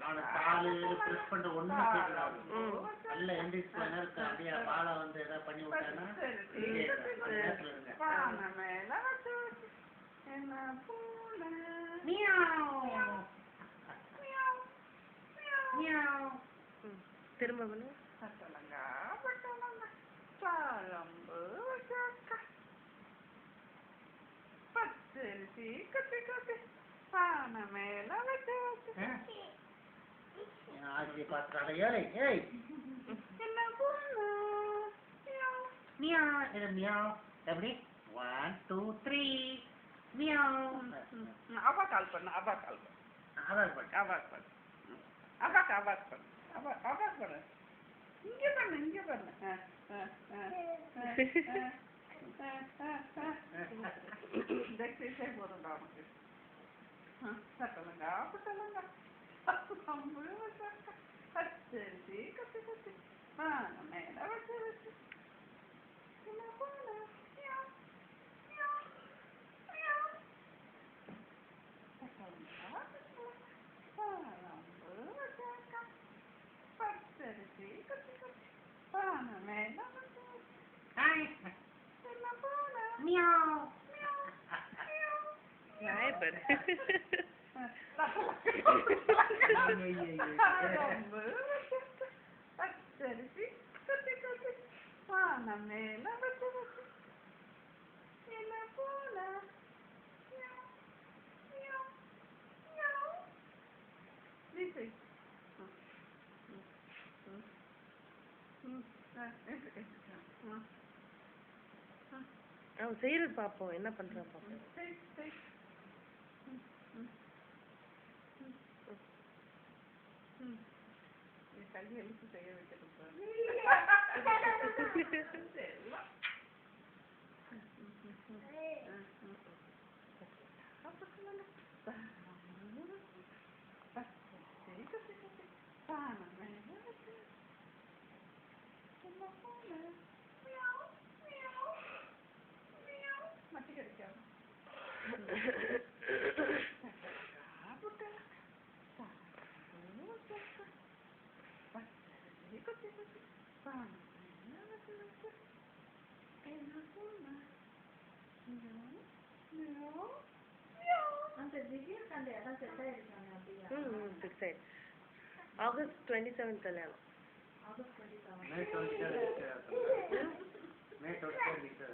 அவனுக்கு காலு ப்ரெஸ் பண்ற ஒண்ணும் கேட்கக்கூடாது. நல்ல எந்திரிச்சு நேரத்துக்கு அப்படியே பாலை வந்து ஏதாவது பண்ணி விட்டான்னா நேரத்துல இருங்க. திரும்ப பச்சரிசி கட்டி கட்டி பானை மேல வச்சு ஆட்சி பார்த்துட்டாங்க. ஏழை ஏய் என்ன பொண்ணு மியாவ் இது மியாவ் எப்படி 1 2 3 மியாவ். அவா கால் பண்ணு ஆதார் பண்ணு அவாக் பண்ணு இங்க பண்ணு போதும்டா உனக்கு சட்டலங்கா புட்டலங்கா பச்சரிசி கட்டி கட்டி பானை மேல வச்சு வச்சு பச்சரிசி கட்டி கட்டி பானை மேல வச்சு மியாவ் நாயப்பர் பச்சரிசி கட்டி கட்டி பானை மேல வச்சு வச்சு என்ன போல அவன் செய்யறது பாப்போம், என்ன பண்றான் பாப்போம். கையை எழுத்து செய்ய வைக்கிறது மட்டி கிடைக்காது August 27 கல்யாணம். May 27